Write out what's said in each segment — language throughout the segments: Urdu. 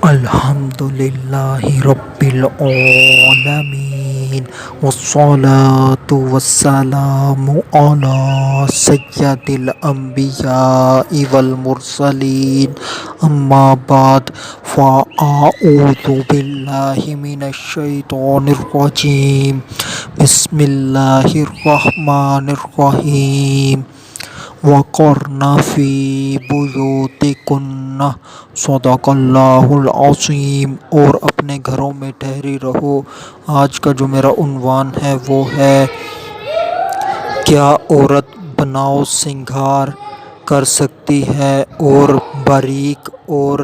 الحمد للہ رب العالمین والصلاة والسلام علی سید الانبیاء والمرسلین اما بعد فاعوذ باللہ من الشیطان الرجیم بسم اللہ الرحمن الرحیم وقرن فی بیوتکن صدق اللہ العظیم، اور اپنے گھروں میں ٹھہری رہو۔ آج کا جو میرا عنوان ہے وہ ہے کیا عورت بناؤ سنگھار کر سکتی ہے اور باریک اور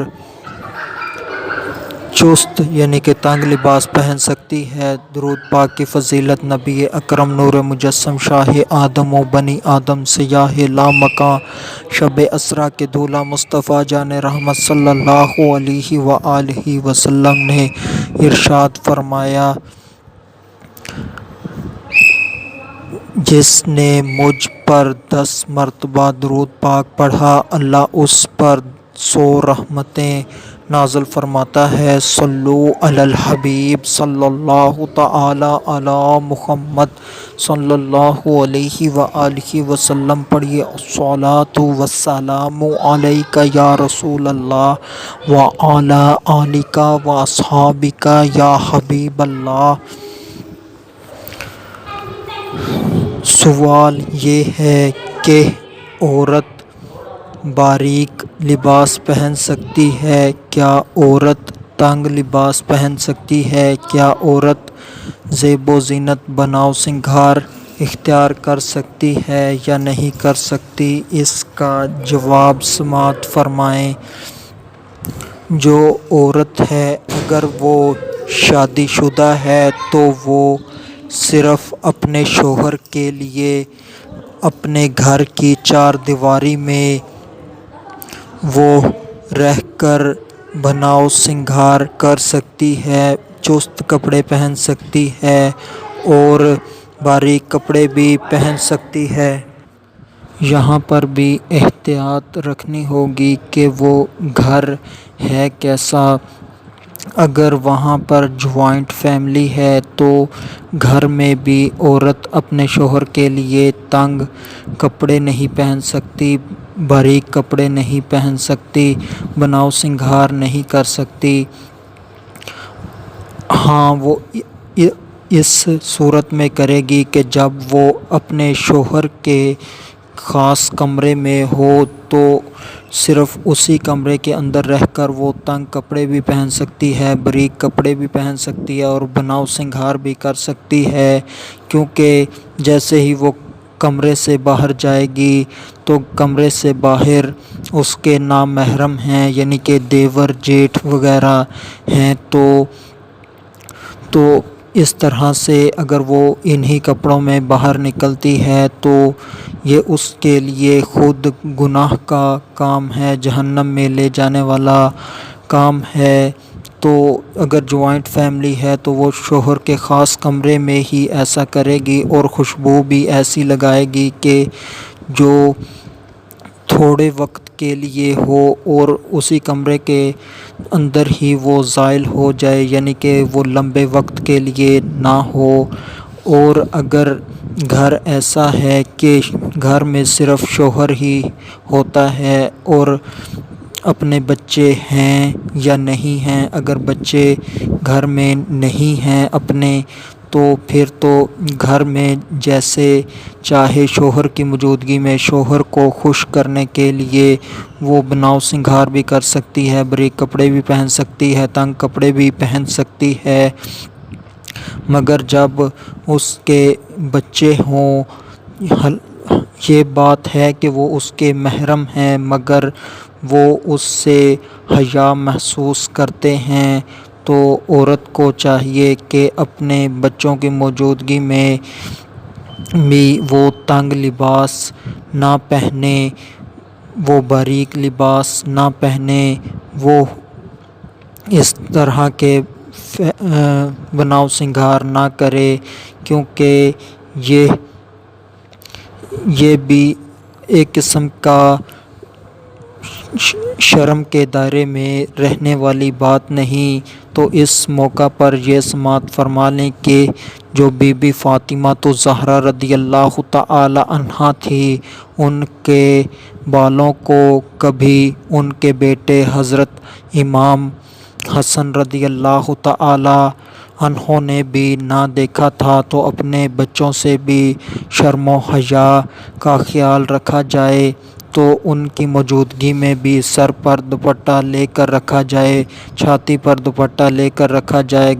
چست یعنی کہ تنگ لباس پہن سکتی ہے۔ درود پاک کی فضیلت نبی اکرم نور مجسم شاہ آدم و بنی آدم سیاہ لامکاں شب اسرا کے دولہا مصطفیٰ جان رحمت صلی اللہ علیہ وآلہ وسلم نے ارشاد فرمایا، جس نے مجھ پر 10 مرتبہ درود پاک پڑھا، اللہ اس پر 100 رحمتیں نازل فرماتا ہے۔ صلو علی الحبیب صلی اللہ تعالی علی محمد صلی اللہ علیہ وآلہ وسلم پڑھیے، الصلاۃ والسلام علیک یا رسول اللہ وعلی آلک واصحابک یا حبیب اللہ۔ سوال یہ ہے کہ عورت باریک لباس پہن سکتی ہے؟ کیا عورت تنگ لباس پہن سکتی ہے؟ کیا عورت زیب و زینت بناؤ سنگھار اختیار کر سکتی ہے یا نہیں کر سکتی؟ اس کا جواب سماعت فرمائیں۔ جو عورت ہے اگر وہ شادی شدہ ہے تو وہ صرف اپنے شوہر کے لیے اپنے گھر کی 4 دیواری میں وہ رہ کر بناؤ سنگھار کر سکتی ہے، چست کپڑے پہن سکتی ہے اور باریک کپڑے بھی پہن سکتی ہے۔ یہاں پر بھی احتیاط رکھنی ہوگی کہ وہ گھر ہے کیسا۔ اگر وہاں پر جوائنٹ فیملی ہے تو گھر میں بھی عورت اپنے شوہر کے لیے تنگ کپڑے نہیں پہن سکتی، باریک کپڑے نہیں پہن سکتی، بناؤ سنگھار نہیں کر سکتی۔ ہاں، وہ اس صورت میں کرے گی کہ جب وہ اپنے شوہر کے خاص کمرے میں ہو تو صرف اسی کمرے کے اندر رہ کر وہ تنگ کپڑے بھی پہن سکتی ہے، باریک کپڑے بھی پہن سکتی ہے اور بناؤ سنگھار بھی کر سکتی ہے، کیونکہ جیسے ہی وہ کمرے سے باہر جائے گی تو کمرے سے باہر اس کے نامحرم ہیں یعنی کہ دیور جیٹھ وغیرہ ہیں، تو اس طرح سے اگر وہ انہی کپڑوں میں باہر نکلتی ہے تو یہ اس کے لیے خود گناہ کا کام ہے، جہنم میں لے جانے والا کام ہے۔ تو اگر جوائنٹ فیملی ہے تو وہ شوہر کے خاص کمرے میں ہی ایسا کرے گی اور خوشبو بھی ایسی لگائے گی کہ جو تھوڑے وقت کے لیے ہو اور اسی کمرے کے اندر ہی وہ زائل ہو جائے، یعنی کہ وہ لمبے وقت کے لیے نہ ہو۔ اور اگر گھر ایسا ہے کہ گھر میں صرف شوہر ہی ہوتا ہے اور اپنے بچے ہیں یا نہیں ہیں، اگر بچے گھر میں نہیں ہیں اپنے، تو پھر تو گھر میں جیسے چاہے شوہر کی موجودگی میں شوہر کو خوش کرنے کے لیے وہ بناؤ سنگھار بھی کر سکتی ہے، باریک کپڑے بھی پہن سکتی ہے، تنگ کپڑے بھی پہن سکتی ہے، مگر جب اس کے بچے ہوں، یہ بات ہے کہ وہ اس کے محرم ہیں مگر وہ اس سے حیا محسوس کرتے ہیں، تو عورت کو چاہیے کہ اپنے بچوں کی موجودگی میں بھی وہ تنگ لباس نہ پہنے، وہ باریک لباس نہ پہنے، وہ اس طرح کے بناؤ سنگھار نہ کرے، کیونکہ یہ بھی ایک قسم کا شرم کے دائرے میں رہنے والی بات نہیں۔ تو اس موقع پر یہ سماعت فرما لیں کہ جو بی بی فاطمہ الزہرا رضی اللہ تعالی عنہا تھی، ان کے بالوں کو کبھی ان کے بیٹے حضرت امام حسن رضی اللہ تعالی عنہ نے بھی نہ دیکھا تھا، تو اپنے بچوں سے بھی شرم و حیا کا خیال رکھا جائے، تو ان کی موجودگی میں بھی سر پر دوپٹہ لے کر رکھا جائے، چھاتی پر دوپٹہ لے کر رکھا جائے،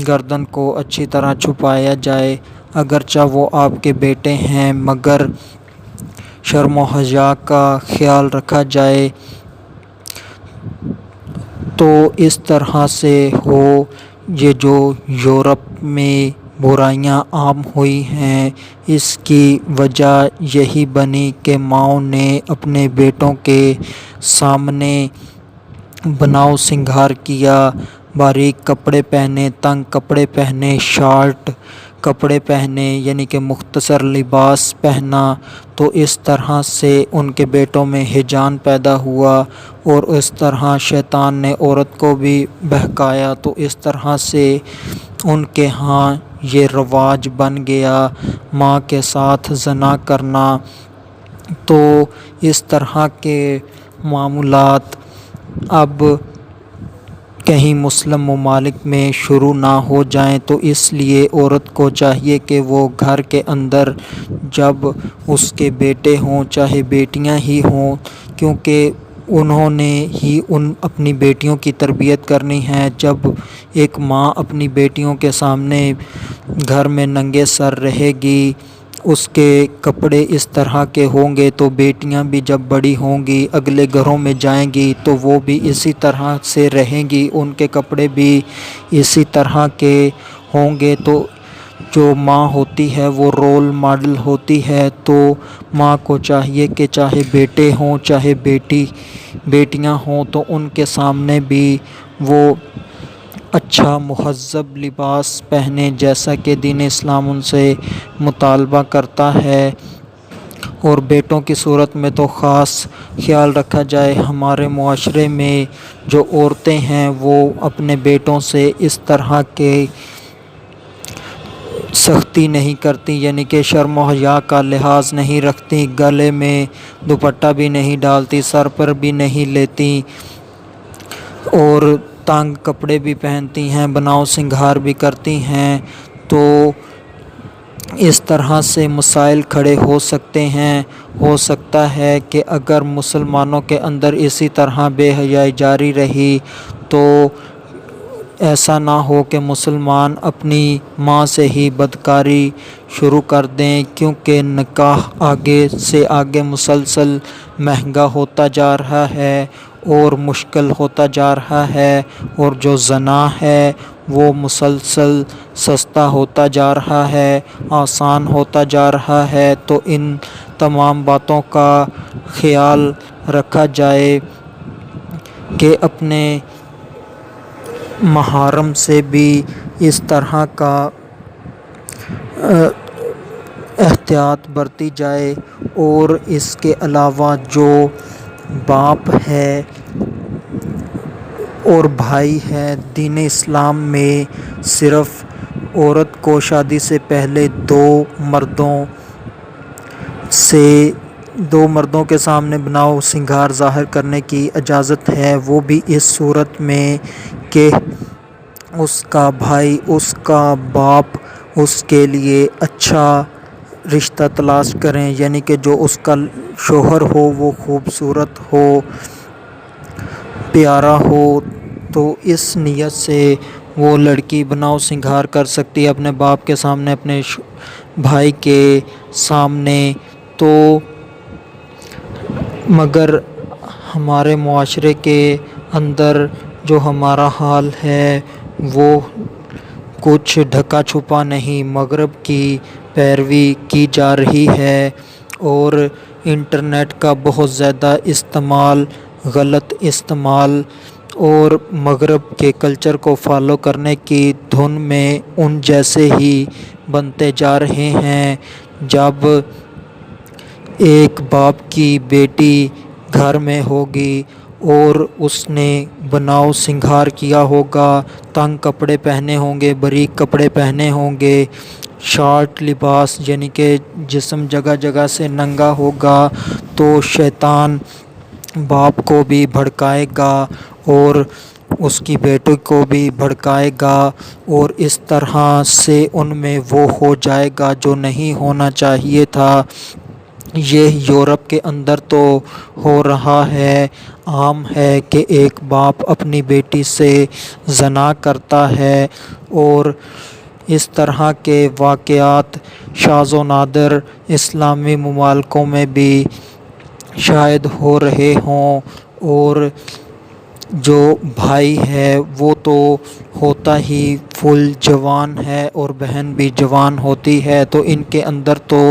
گردن کو اچھی طرح چھپایا جائے، اگرچہ وہ آپ کے بیٹے ہیں مگر شرم و حیا کا خیال رکھا جائے۔ تو اس طرح سے ہو۔ یہ جو یورپ میں برائیاں عام ہوئی ہیں، اس کی وجہ یہی بنی کہ ماؤں نے اپنے بیٹوں کے سامنے بناؤ سنگھار کیا، باریک کپڑے پہنے، تنگ کپڑے پہنے، شارٹ کپڑے پہنے، یعنی کہ مختصر لباس پہنا، تو اس طرح سے ان کے بیٹوں میں ہیجان پیدا ہوا، اور اس طرح شیطان نے عورت کو بھی بہکایا، تو اس طرح سے ان کے ہاں یہ رواج بن گیا ماں کے ساتھ زنا کرنا۔ تو اس طرح کے معاملات اب کہیں مسلم ممالک میں شروع نہ ہو جائیں، تو اس لیے عورت کو چاہیے کہ وہ گھر کے اندر جب اس کے بیٹے ہوں چاہے بیٹیاں ہی ہوں، کیونکہ انہوں نے ہی اپنی بیٹیوں کی تربیت کرنی ہے۔ جب ایک ماں اپنی بیٹیوں کے سامنے گھر میں ننگے سر رہے گی، اس کے کپڑے اس طرح کے ہوں گے، تو بیٹیاں بھی جب بڑی ہوں گی اگلے گھروں میں جائیں گی تو وہ بھی اسی طرح سے رہیں گی، ان کے کپڑے بھی اسی طرح کے ہوں گے۔ تو جو ماں ہوتی ہے وہ رول ماڈل ہوتی ہے، تو ماں کو چاہیے کہ چاہے بیٹے ہوں چاہے بیٹیاں ہوں، تو ان کے سامنے بھی وہ اچھا مہذب لباس پہنے، جیسا کہ دین اسلام ان سے مطالبہ کرتا ہے۔ اور بیٹوں کی صورت میں تو خاص خیال رکھا جائے۔ ہمارے معاشرے میں جو عورتیں ہیں وہ اپنے بیٹوں سے اس طرح کے سختی نہیں کرتی، یعنی کہ شرم و حیا کا لحاظ نہیں رکھتی، گلے میں دوپٹہ بھی نہیں ڈالتی، سر پر بھی نہیں لیتی، اور تنگ کپڑے بھی پہنتی ہیں، بناؤ سنگھار بھی کرتی ہیں۔ تو اس طرح سے مسائل کھڑے ہو سکتے ہیں۔ ہو سکتا ہے کہ اگر مسلمانوں کے اندر اسی طرح بے حیائی جاری رہی تو ایسا نہ ہو کہ مسلمان اپنی ماں سے ہی بدکاری شروع کر دیں، کیونکہ نکاح آگے سے آگے مسلسل مہنگا ہوتا جا رہا ہے اور مشکل ہوتا جا رہا ہے، اور جو زنا ہے وہ مسلسل سستا ہوتا جا رہا ہے، آسان ہوتا جا رہا ہے۔ تو ان تمام باتوں کا خیال رکھا جائے کہ اپنے محارم سے بھی اس طرح کا احتیاط برتی جائے۔ اور اس کے علاوہ جو باپ ہے اور بھائی ہے، دین اسلام میں صرف عورت کو شادی سے پہلے دو مردوں کے سامنے بناؤ سنگھار ظاہر کرنے کی اجازت ہے، وہ بھی اس صورت میں کہ اس کا بھائی، اس کا باپ اس کے لیے اچھا رشتہ تلاش کریں، یعنی کہ جو اس کا شوہر ہو وہ خوبصورت ہو، پیارا ہو، تو اس نیت سے وہ لڑکی بناؤ سنگھار کر سکتی ہے اپنے باپ کے سامنے، اپنے بھائی کے سامنے۔ تو مگر ہمارے معاشرے کے اندر جو ہمارا حال ہے وہ کچھ ڈھکا چھپا نہیں، مغرب کی پیروی کی جا رہی ہے، اور انٹرنیٹ کا بہت زیادہ استعمال، غلط استعمال، اور مغرب کے کلچر کو فالو کرنے کی دھن میں ان جیسے ہی بنتے جا رہے ہیں۔ جب ایک باپ کی بیٹی گھر میں ہوگی اور اس نے بناؤ سنگھار کیا ہوگا، تنگ کپڑے پہنے ہوں گے، باریک کپڑے پہنے ہوں گے، شارٹ لباس یعنی کہ جسم جگہ جگہ سے ننگا ہوگا، تو شیطان باپ کو بھی بھڑکائے گا اور اس کی بیٹی کو بھی بھڑکائے گا، اور اس طرح سے ان میں وہ ہو جائے گا جو نہیں ہونا چاہیے تھا۔ یہ یورپ کے اندر تو ہو رہا ہے، عام ہے کہ ایک باپ اپنی بیٹی سے زنا کرتا ہے، اور اس طرح کے واقعات شاذ و نادر اسلامی ممالکوں میں بھی شاید ہو رہے ہوں۔ اور جو بھائی ہے وہ تو ہوتا ہی فل جوان ہے اور بہن بھی جوان ہوتی ہے، تو ان کے اندر تو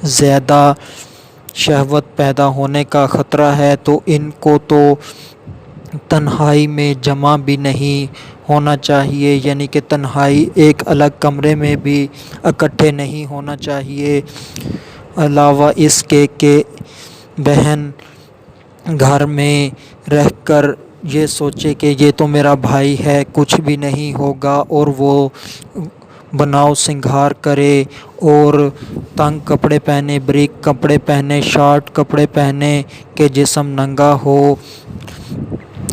زیادہ شہوت پیدا ہونے کا خطرہ ہے، تو ان کو تو تنہائی میں جمع بھی نہیں ہونا چاہیے، یعنی کہ تنہائی ایک الگ کمرے میں بھی اکٹھے نہیں ہونا چاہیے۔ علاوہ اس کے کہ بہن گھر میں رہ کر یہ سوچے کہ یہ تو میرا بھائی ہے، کچھ بھی نہیں ہوگا، اور وہ بناؤ سنگھار کرے اور تنگ کپڑے پہنے، باریک کپڑے پہنے، شارٹ کپڑے پہنے کہ جسم ننگا ہو،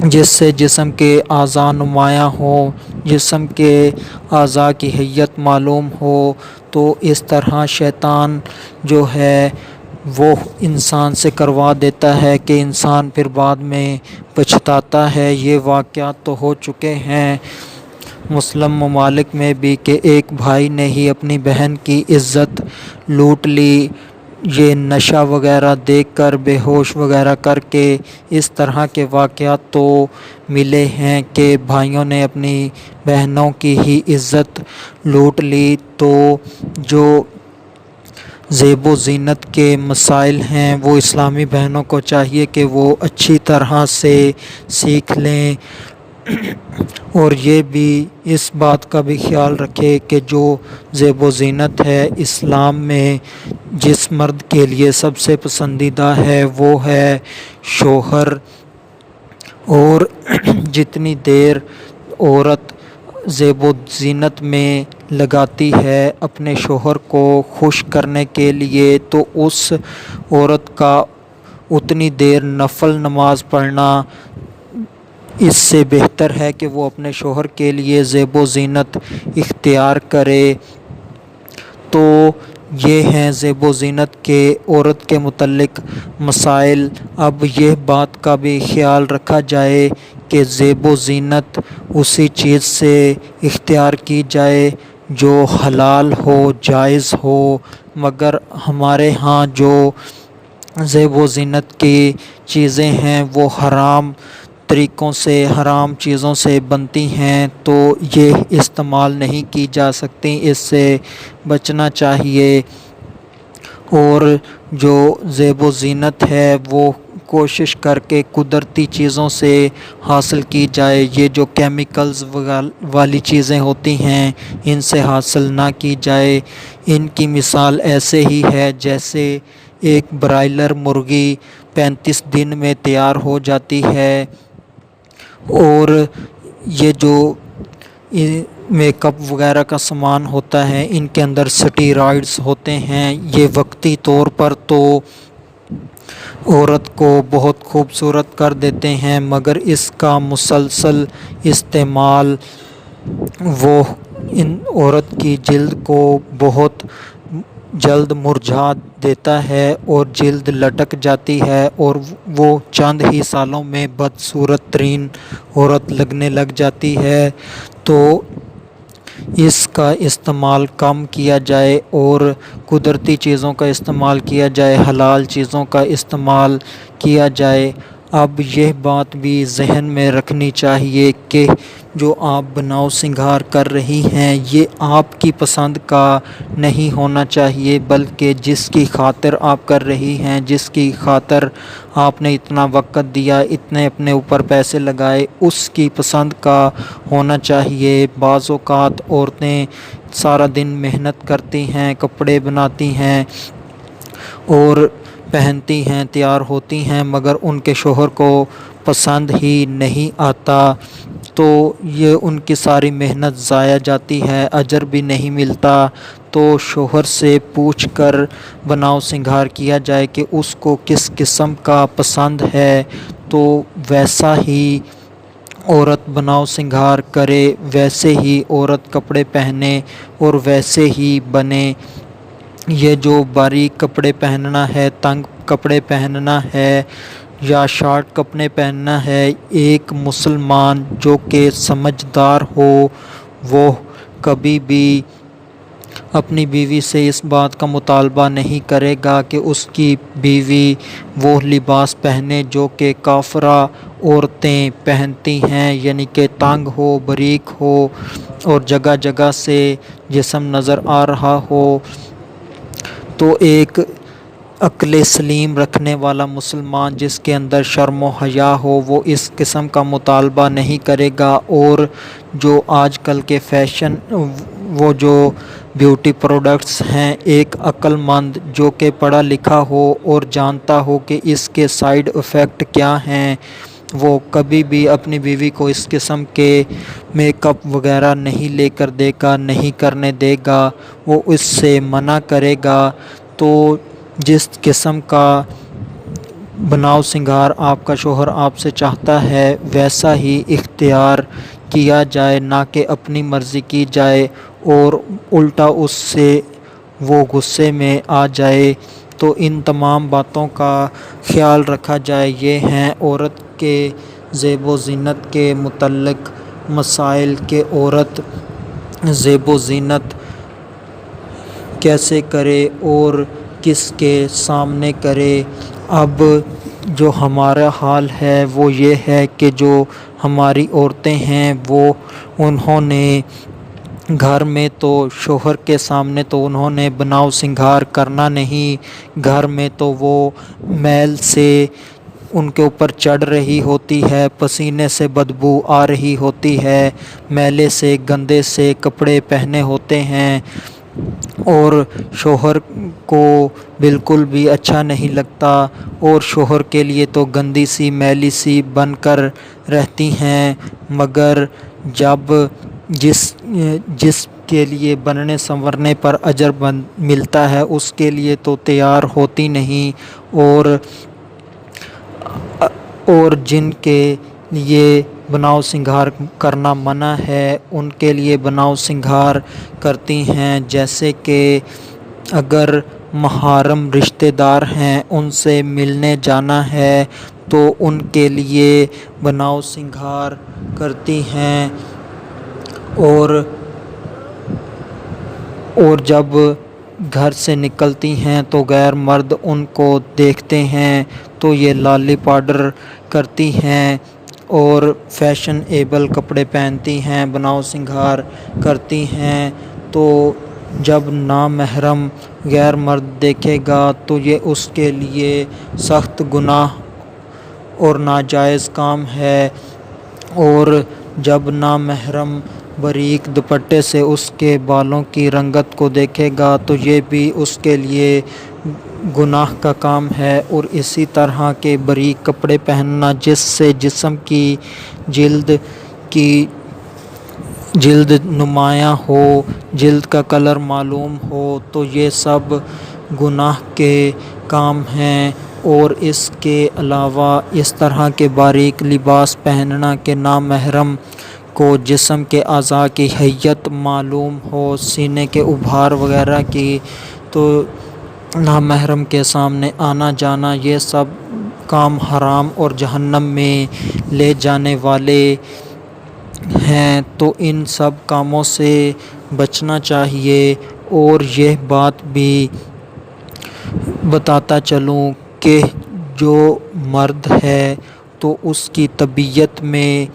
جس سے جسم کے اعضاء نمایاں ہوں، جسم کے اعضاء کی حیت معلوم ہو، تو اس طرح شیطان جو ہے وہ انسان سے کروا دیتا ہے کہ انسان پھر بعد میں پچھتاتا ہے۔ یہ واقعات تو ہو چکے ہیں مسلم ممالک میں بھی کہ ایک بھائی نے ہی اپنی بہن کی عزت لوٹ لی، یہ نشہ وغیرہ دیکھ کر، بے ہوش وغیرہ کر کے، اس طرح کے واقعات تو ملے ہیں کہ بھائیوں نے اپنی بہنوں کی ہی عزت لوٹ لی۔ تو جو زیب و زینت کے مسائل ہیں وہ اسلامی بہنوں کو چاہیے کہ وہ اچھی طرح سے سیکھ لیں، اور یہ بھی اس بات کا بھی خیال رکھے کہ جو زیب و زینت ہے اسلام میں جس مرد کے لیے سب سے پسندیدہ ہے وہ ہے شوہر، اور جتنی دیر عورت زیب و زینت میں لگاتی ہے اپنے شوہر کو خوش کرنے کے لیے، تو اس عورت کا اتنی دیر نفل نماز پڑھنا اس سے بہتر ہے کہ وہ اپنے شوہر کے لیے زیب و زینت اختیار کرے۔ تو یہ ہیں زیب و زینت کے عورت کے متعلق مسائل۔ اب یہ بات کا بھی خیال رکھا جائے کہ زیب و زینت اسی چیز سے اختیار کی جائے جو حلال ہو، جائز ہو، مگر ہمارے ہاں جو زیب و زینت کی چیزیں ہیں وہ حرام طریقوں سے، حرام چیزوں سے بنتی ہیں، تو یہ استعمال نہیں کی جا سکتی، اس سے بچنا چاہیے۔ اور جو زیب و زینت ہے وہ کوشش کر کے قدرتی چیزوں سے حاصل کی جائے، یہ جو کیمیکلز والی چیزیں ہوتی ہیں ان سے حاصل نہ کی جائے۔ ان کی مثال ایسے ہی ہے جیسے ایک برائلر مرغی 35 دن میں تیار ہو جاتی ہے، اور یہ جو میک اپ وغیرہ کا سامان ہوتا ہے ان کے اندر سٹیرائڈز ہوتے ہیں، یہ وقتی طور پر تو عورت کو بہت خوبصورت کر دیتے ہیں، مگر اس کا مسلسل استعمال وہ ان عورت کی جلد کو بہت جلد مرجھا دیتا ہے اور جلد لٹک جاتی ہے، اور وہ چند ہی سالوں میں بدصورت ترین عورت لگنے لگ جاتی ہے۔ تو اس کا استعمال کم کیا جائے اور قدرتی چیزوں کا استعمال کیا جائے، حلال چیزوں کا استعمال کیا جائے۔ اب یہ بات بھی ذہن میں رکھنی چاہیے کہ جو آپ بناؤ سنگھار کر رہی ہیں یہ آپ کی پسند کا نہیں ہونا چاہیے، بلکہ جس کی خاطر آپ کر رہی ہیں، جس کی خاطر آپ نے اتنا وقت دیا، اتنے اپنے اوپر پیسے لگائے، اس کی پسند کا ہونا چاہیے۔ بعض اوقات عورتیں سارا دن محنت کرتی ہیں، کپڑے بناتی ہیں اور پہنتی ہیں، تیار ہوتی ہیں، مگر ان کے شوہر کو پسند ہی نہیں آتا، تو یہ ان کی ساری محنت ضائع جاتی ہے، اجر بھی نہیں ملتا۔ تو شوہر سے پوچھ کر بناؤ سنگھار کیا جائے کہ اس کو کس قسم کا پسند ہے، تو ویسا ہی عورت بناؤ سنگھار کرے، ویسے ہی عورت کپڑے پہنے اور ویسے ہی بنے۔ یہ جو باریک کپڑے پہننا ہے، تنگ کپڑے پہننا ہے یا شارٹ کپڑے پہننا ہے، ایک مسلمان جو کہ سمجھدار ہو وہ کبھی بھی اپنی بیوی سے اس بات کا مطالبہ نہیں کرے گا کہ اس کی بیوی وہ لباس پہنے جو کہ کافرہ عورتیں پہنتی ہیں، یعنی کہ تنگ ہو، باریک ہو اور جگہ جگہ سے جسم نظر آ رہا ہو۔ تو ایک عقل سلیم رکھنے والا مسلمان جس کے اندر شرم و حیا ہو، وہ اس قسم کا مطالبہ نہیں کرے گا۔ اور جو آج کل کے فیشن، وہ جو بیوٹی پروڈکٹس ہیں، ایک عقل مند جو کہ پڑھا لکھا ہو اور جانتا ہو کہ اس کے سائیڈ ایفیکٹ کیا ہیں، وہ کبھی بھی اپنی بیوی کو اس قسم کے میک اپ وغیرہ نہیں لے کر دے گا، نہیں کرنے دے گا، وہ اس سے منع کرے گا۔ تو جس قسم کا بناؤ سنگھار آپ کا شوہر آپ سے چاہتا ہے، ویسا ہی اختیار کیا جائے، نہ کہ اپنی مرضی کی جائے اور الٹا اس سے وہ غصے میں آ جائے۔ تو ان تمام باتوں کا خیال رکھا جائے۔ یہ ہیں عورت کے زیب و زینت کے متعلق مسائل کہ عورت زیب و زینت کیسے کرے اور کس کے سامنے کرے۔ اب جو ہمارا حال ہے وہ یہ ہے کہ جو ہماری عورتیں ہیں وہ انہوں نے گھر میں تو شوہر کے سامنے تو انہوں نے بناؤ سنگھار کرنا نہیں، گھر میں تو وہ میل سے ان کے اوپر چڑھ رہی ہوتی ہے، پسینے سے بدبو آ رہی ہوتی ہے، میلے سے گندے سے کپڑے پہنے ہوتے ہیں اور شوہر کو بالکل بھی اچھا نہیں لگتا، اور شوہر کے لیے تو گندی سی میلی سی بن کر رہتی ہیں، مگر جب جس کے لیے بننے سنورنے پر اجر ملتا ہے اس کے لیے تو تیار ہوتی نہیں، اور جن کے لیے بناؤ سنگھار کرنا منع ہے ان کے لیے بناؤ سنگھار کرتی ہیں۔ جیسے کہ اگر محرم رشتہ دار ہیں، ان سے ملنے جانا ہے تو ان کے لیے بناؤ سنگھار کرتی ہیں، اور جب گھر سے نکلتی ہیں تو غیر مرد ان کو دیکھتے ہیں تو یہ لالی پاؤڈر کرتی ہیں اور فیشن ایبل کپڑے پہنتی ہیں، بناؤ سنگھار کرتی ہیں۔ تو جب نامحرم غیر مرد دیکھے گا تو یہ اس کے لیے سخت گناہ اور ناجائز کام ہے، اور جب نامحرم باریک دوپٹے سے اس کے بالوں کی رنگت کو دیکھے گا تو یہ بھی اس کے لیے گناہ کا کام ہے۔ اور اسی طرح کے باریک کپڑے پہننا جس سے جسم کی جلد نمایاں ہو، جلد کا کلر معلوم ہو، تو یہ سب گناہ کے کام ہیں۔ اور اس کے علاوہ اس طرح کے باریک لباس پہننا کہ نامحرم کو جسم کے اعضاء کی ہیئت معلوم ہو، سینے کے ابھار وغیرہ کی، تو نامحرم کے سامنے آنا جانا، یہ سب کام حرام اور جہنم میں لے جانے والے ہیں۔ تو ان سب کاموں سے بچنا چاہیے۔ اور یہ بات بھی بتاتا چلوں کہ جو مرد ہے تو اس کی طبیعت میں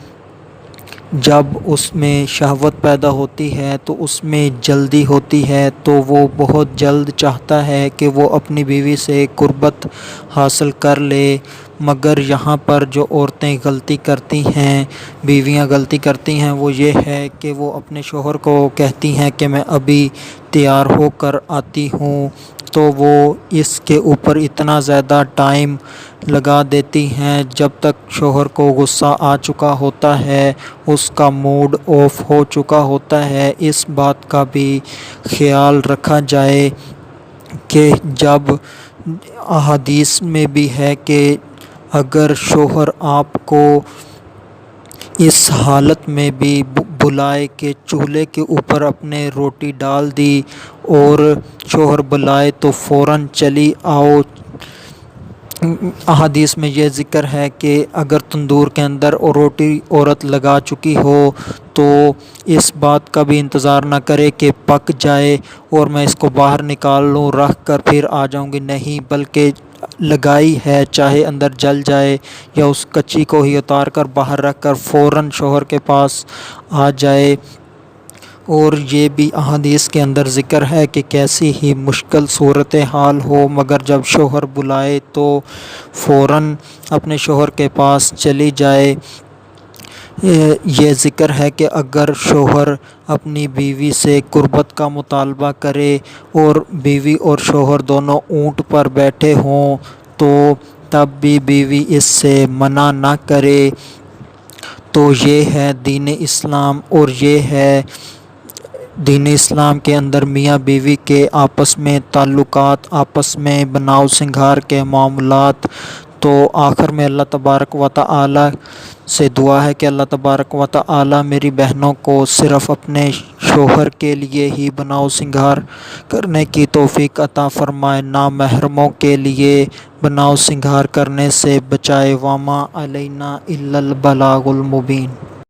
جب اس میں شہوت پیدا ہوتی ہے تو اس میں جلدی ہوتی ہے، تو وہ بہت جلد چاہتا ہے کہ وہ اپنی بیوی سے قربت حاصل کر لے، مگر یہاں پر جو عورتیں غلطی کرتی ہیں، بیویاں غلطی کرتی ہیں، وہ یہ ہے کہ وہ اپنے شوہر کو کہتی ہیں کہ میں ابھی تیار ہو کر آتی ہوں، تو وہ اس کے اوپر اتنا زیادہ ٹائم لگا دیتی ہیں جب تک شوہر کو غصہ آ چکا ہوتا ہے، اس کا موڈ آف ہو چکا ہوتا ہے۔ اس بات کا بھی خیال رکھا جائے کہ جب احادیث میں بھی ہے کہ اگر شوہر آپ کو اس حالت میں بھی بلائے کہ چولہے کے اوپر اپنے روٹی ڈال دی اور شوہر بلائے تو فوراً چلی آؤ، احادیث میں یہ ذکر ہے کہ اگر تندور کے اندر روٹی عورت لگا چکی ہو تو اس بات کا بھی انتظار نہ کرے کہ پک جائے اور میں اس کو باہر نکال لوں رکھ کر پھر آ جاؤں گی، نہیں، بلکہ لگائی ہے چاہے اندر جل جائے یا اس کچی کو ہی اتار کر باہر رکھ کر فوراً شوہر کے پاس آ جائے۔ اور یہ بھی احادیث کے اندر ذکر ہے کہ کیسی ہی مشکل صورتحال ہو مگر جب شوہر بلائے تو فوراً اپنے شوہر کے پاس چلی جائے۔ یہ ذکر ہے کہ اگر شوہر اپنی بیوی سے قربت کا مطالبہ کرے اور بیوی اور شوہر دونوں اونٹ پر بیٹھے ہوں تو تب بھی بیوی اس سے منع نہ کرے، تو یہ ہے دین اسلام۔ اور یہ ہے دین اسلام کے اندر میاں بیوی کے آپس میں تعلقات، آپس میں بناؤ سنگھار کے معاملات۔ تو آخر میں اللہ تبارک و تعالی سے دعا ہے کہ اللہ تبارک و تعالی میری بہنوں کو صرف اپنے شوہر کے لیے ہی بناؤ سنگھار کرنے کی توفیق عطا فرمائے، نامحرموں کے لیے بناؤ سنگھار کرنے سے بچائے۔ وما علینا الا البلاغ المبین۔